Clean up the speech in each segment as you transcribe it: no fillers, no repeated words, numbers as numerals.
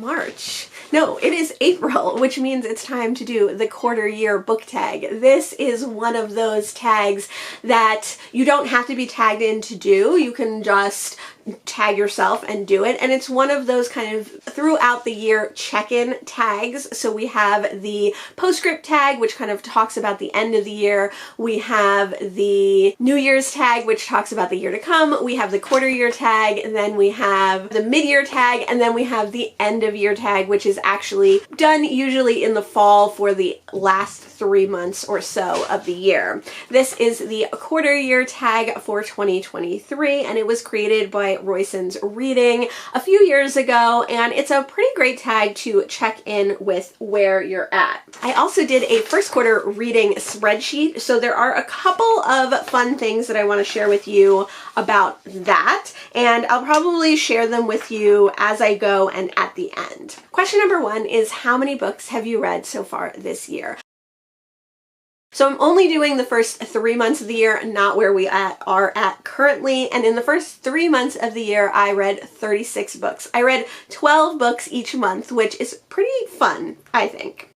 March. No, it is April, which means it's time to do the quarter year book tag. This is one of those tags that you don't have to be tagged in to do. You can just tag yourself and do it. And it's one of those kind of throughout the year check-in tags. So we have the postscript tag, which kind of talks about the end of the year. We have the New Year's tag, which talks about the year to come. We have the quarter year tag, and then we have the mid-year tag, and then we have the end of year tag, which is actually done usually in the fall for the last 3 months or so of the year. This is the quarter year tag for 2023, and it was created by Royson's Reading a few years ago, and it's a pretty great tag to check in with where you're at. I also did a first quarter reading spreadsheet, so there are a couple of fun things that I want to share with you about that, and I'll probably share them with you as I go and at the end. Question number 1 is, how many books have you read so far this year? So I'm only doing the first 3 months of the year, not where we are at currently. And in the first 3 months of the year, I read 36 books. I read 12 books each month, which is pretty fun, I think.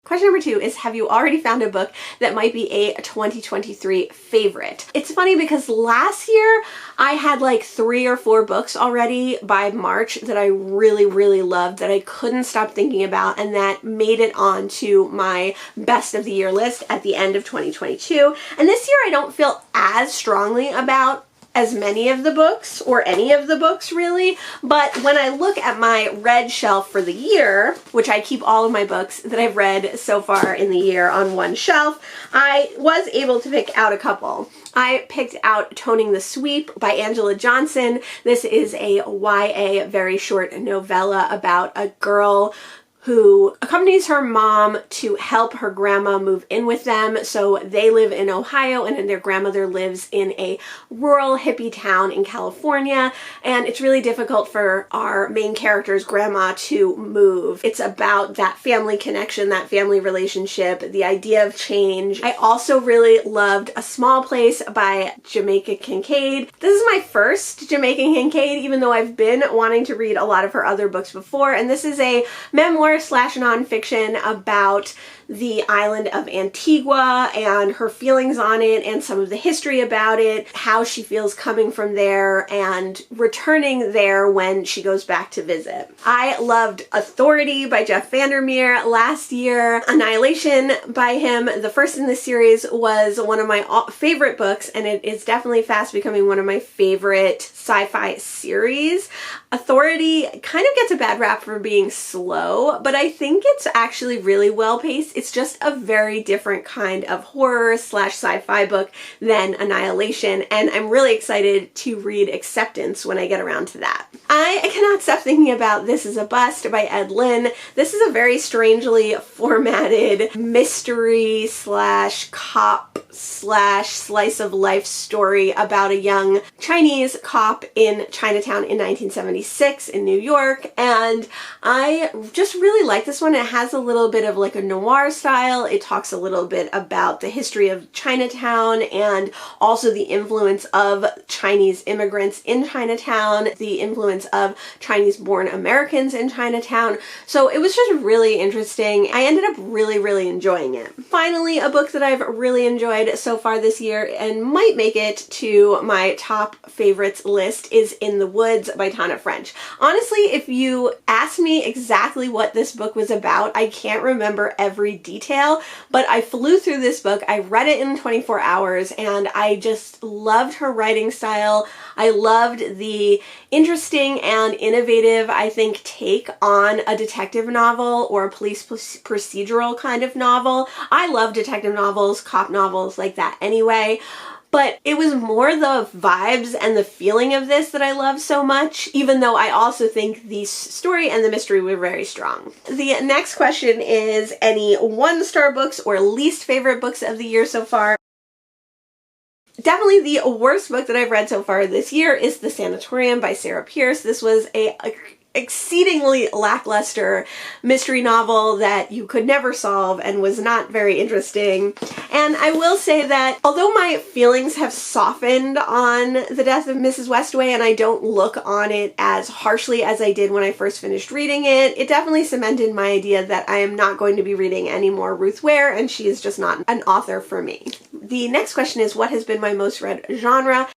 Question number 2 is, have you already found a book that might be a 2023 favorite? It's funny because last year I had like 3 or 4 books already by March that I really loved, that I couldn't stop thinking about, and that made it onto my best of the year list at the end of 2022. And this year I don't feel as strongly about as many of the books, or any of the books really, but when I look at my read shelf for the year, which I keep all of my books that I've read so far in the year on one shelf, I was able to pick out a couple. I picked out Toning the Sweep by Angela Johnson. This is a YA very short novella about a girl who accompanies her mom to help her grandma move in with them. So they live in Ohio, and then their grandmother lives in a rural hippie town in California. And it's really difficult for our main character's grandma to move. It's about that family connection, that family relationship, the idea of change. I also really loved A Small Place by Jamaica Kincaid. This is my first Jamaica Kincaid, even though I've been wanting to read a lot of her other books before. And this is a memoir / nonfiction about the island of Antigua and her feelings on it, and some of the history about it, how she feels coming from there and returning there when she goes back to visit. I loved Authority by Jeff Vandermeer last year. Annihilation by him, the first in the series, was one of my favorite books, and it is definitely fast becoming one of my favorite sci-fi series. Authority kind of gets a bad rap for being slow, but I think it's actually really well paced. It's just a very different kind of horror / sci-fi book than Annihilation, and I'm really excited to read Acceptance when I get around to that. I cannot stop thinking about This Is a Bust by Ed Lin. This is a very strangely formatted mystery / cop / slice of life story about a young Chinese cop in Chinatown in 1976 in New York, and I just really like this one. It has a little bit of like a noir style. It talks a little bit about the history of Chinatown and also the influence of Chinese immigrants in Chinatown, the influence of Chinese-born Americans in Chinatown. So it was just really interesting. I ended up really enjoying it. Finally, a book that I've really enjoyed so far this year and might make it to my top favorites list is In the Woods by Tana French. Honestly, if you asked me exactly what this book was about, I can't remember every detail, but I flew through this book. I read it in 24 hours, and I just loved her writing style. I loved the interesting and innovative, I think, take on a detective novel or a police procedural kind of novel. I love detective novels, cop novels like that anyway. But it was more the vibes and the feeling of this that I love so much, even though I also think the story and the mystery were very strong. The next question is any 1-star books or least favorite books of the year so far. Definitely the worst book that I've read so far this year is The Sanatorium by Sarah Pierce. This was exceedingly lackluster mystery novel that you could never solve and was not very interesting. And I will say that although my feelings have softened on the death of Mrs. Westaway and I don't look on it as harshly as I did when I first finished reading it, it definitely cemented my idea that I am not going to be reading any more Ruth Ware, and she is just not an author for me. The next question is, what has been my most read genre?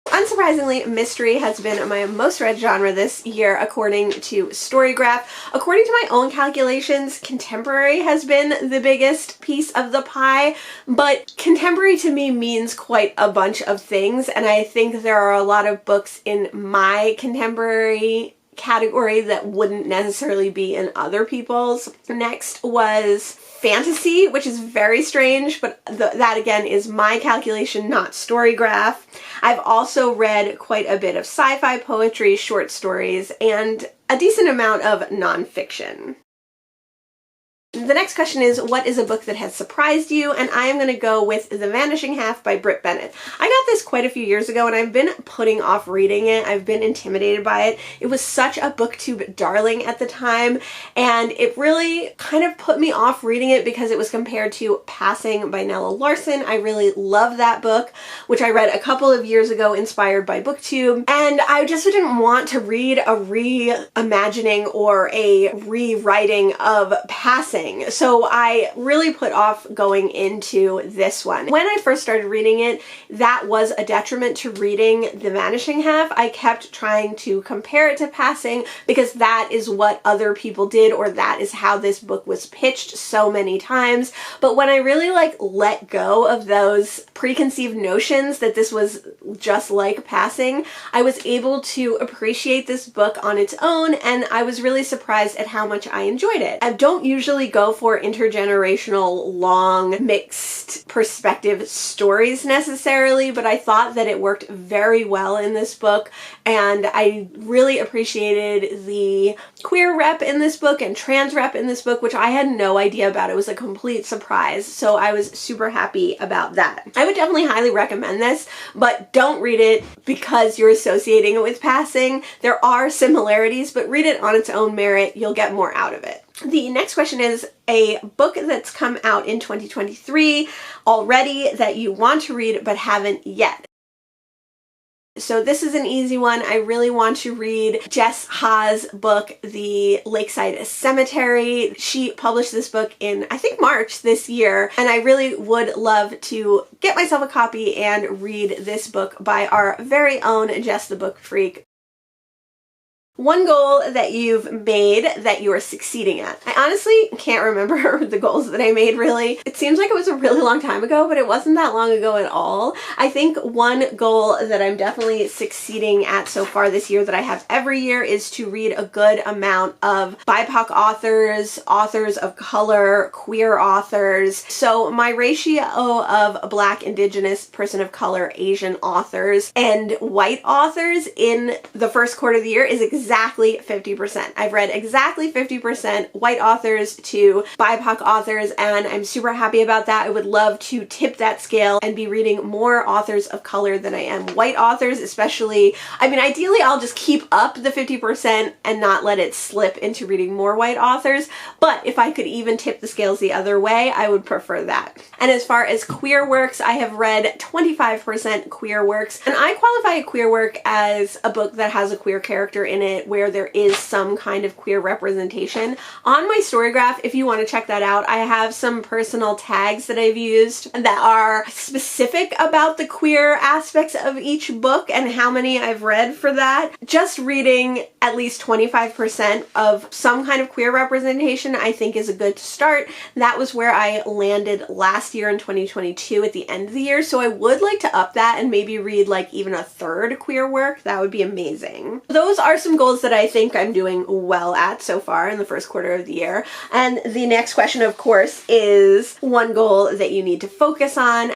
Unsurprisingly, mystery has been my most read genre this year according to Storygraph. According to my own calculations, contemporary has been the biggest piece of the pie, but contemporary to me means quite a bunch of things, and I think there are a lot of books in my contemporary category that wouldn't necessarily be in other people's. Next was fantasy, which is very strange, but that again is my calculation, not Storygraph. I've also read quite a bit of sci-fi poetry, short stories, and a decent amount of nonfiction. The next question is, what is a book that has surprised you? And I am going to go with The Vanishing Half by Britt Bennett. I got this quite a few years ago and I've been putting off reading it. I've been intimidated by it. It was such a booktube darling at the time, and it really kind of put me off reading it because it was compared to Passing by Nella Larson. I really love that book, which I read a couple of years ago, inspired by Booktube, and I just didn't want to read a reimagining or a rewriting of Passing. So I really put off going into this one. When I first started reading it, that was a detriment to reading The Vanishing Half. I kept trying to compare it to Passing because that is what other people did, or that is how this book was pitched so many times. But when I really let go of those preconceived notions that this was just like Passing, I was able to appreciate this book on its own, and I was really surprised at how much I enjoyed it. I don't usually go for intergenerational, long, mixed perspective stories necessarily, but I thought that it worked very well in this book, and I really appreciated the queer rep in this book and trans rep in this book, which I had no idea about. It was a complete surprise, so I was super happy about that. I would definitely highly recommend this, but don't read it because you're associating it with Passing. There are similarities, but read it on its own merit. You'll get more out of it. The next question is a book that's come out in 2023 already that you want to read but haven't yet. So this is an easy one. I really want to read Jess Ha's book, The Lakeside Cemetery. She published this book in, I think, March this year, and I really would love to get myself a copy and read this book by our very own Jess the Book Freak. One goal that you've made that you are succeeding at. I honestly can't remember the goals that I made, really. It seems like it was a really long time ago, but it wasn't that long ago at all. I think one goal that I'm definitely succeeding at so far this year that I have every year is to read a good amount of BIPOC authors, authors of color, queer authors. So my ratio of Black, Indigenous, person of color, Asian authors, and white authors in the first quarter of the year is exactly 50%. I've read exactly 50% white authors to BIPOC authors, and I'm super happy about that. I would love to tip that scale and be reading more authors of color than I am white authors, especially, I mean, ideally I'll just keep up the 50% and not let it slip into reading more white authors, but if I could even tip the scales the other way, I would prefer that. And as far as queer works, I have read 25% queer works, and I qualify a queer work as a book that has a queer character in it where there is some kind of queer representation. On my Storygraph, if you want to check that out, I have some personal tags that I've used that are specific about the queer aspects of each book and how many I've read for that. Just reading at least 25% of some kind of queer representation I think is a good start. That was where I landed last year in 2022 at the end of the year, so I would like to up that and maybe read even a third queer work. That would be amazing. Those are some goals that I think I'm doing well at so far in the first quarter of the year. And the next question, of course, is one goal that you need to focus on.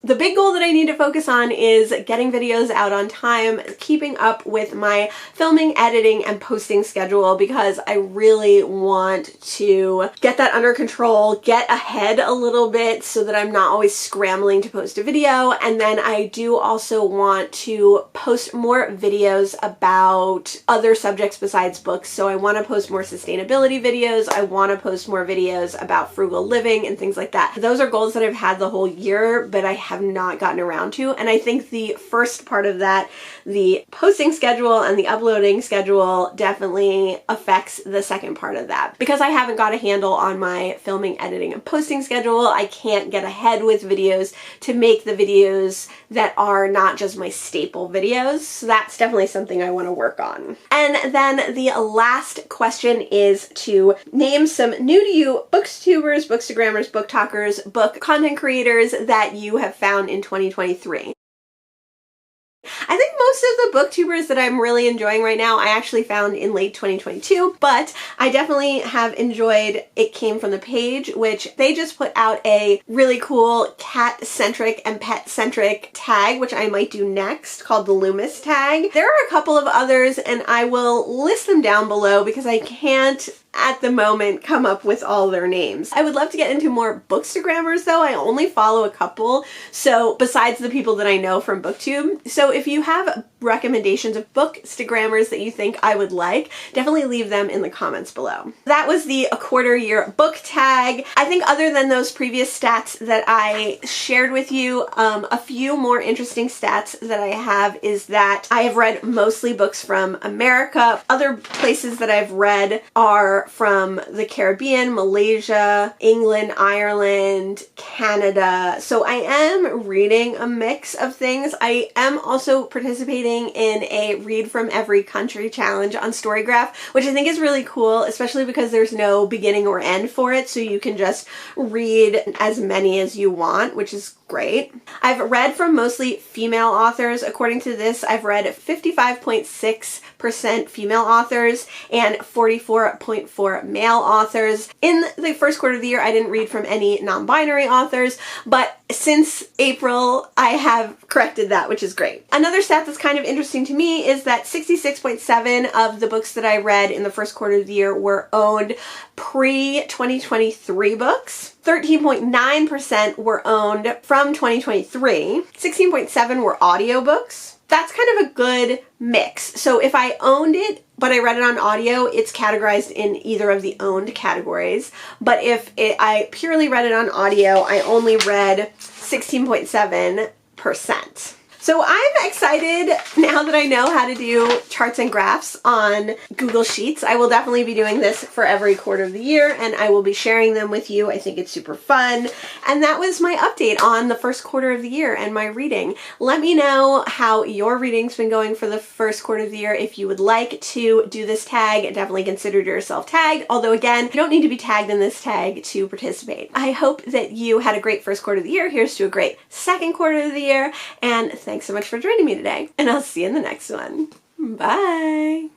The big goal that I need to focus on is getting videos out on time, keeping up with my filming, editing, and posting schedule, because I really want to get that under control, get ahead a little bit so that I'm not always scrambling to post a video. And then I do also want to post more videos about other subjects besides books. So I want to post more sustainability videos. I want to post more videos about frugal living and things like that. Those are goals that I've had the whole year, but I have not gotten around to. And I think the first part of that, the posting schedule and the uploading schedule, definitely affects the second part of that. Because I haven't got a handle on my filming, editing, and posting schedule, I can't get ahead with videos to make the videos that are not just my staple videos. So that's definitely something I want to work on. And then the last question is to name some new to you booktubers, bookstagrammers, book talkers, book content creators that you have found in 2023. I think most of the booktubers that I'm really enjoying right now I actually found in late 2022, but I definitely have enjoyed It Came From the Page, which they just put out a really cool cat-centric and pet-centric tag, which I might do next, called the Loomis tag. There are a couple of others, and I will list them down below because I can't at the moment come up with all their names. I would love to get into more bookstagrammers though. I only follow a couple, so besides the people that I know from BookTube. So if you have recommendations of bookstagrammers that you think I would like, definitely leave them in the comments below. That was the quarter year book tag. I think other than those previous stats that I shared with you, a few more interesting stats that I have is that I have read mostly books from America. Other places that I've read are from the Caribbean, Malaysia, England, Ireland, Canada. So I am reading a mix of things. I am also participating in a read from every country challenge on Storygraph, which I think is really cool, especially because there's no beginning or end for it. So you can just read as many as you want, which is great. I've read from mostly female authors. According to this, I've read 55.6% female authors and 44.4 male authors. In the first quarter of the year, I didn't read from any non-binary authors, but since April, I have corrected that, which is great. Another stat that's kind of interesting to me is that 66.7% of the books that I read in the first quarter of the year were owned pre-2023 books. 13.9% were owned from 2023. 16.7% were audiobooks. That's kind of a good mix. So if I owned it, but I read it on audio, it's categorized in either of the owned categories. But if I purely read it on audio, I only read 16.7%. So I'm excited now that I know how to do charts and graphs on Google Sheets. I will definitely be doing this for every quarter of the year, and I will be sharing them with you. I think it's super fun. And that was my update on the first quarter of the year and my reading. Let me know how your reading's been going for the first quarter of the year. If you would like to do this tag, definitely consider yourself tagged. Although again, you don't need to be tagged in this tag to participate. I hope that you had a great first quarter of the year. Here's to a great second quarter of the year, and thanks so much for joining me today, and I'll see you in the next one. Bye!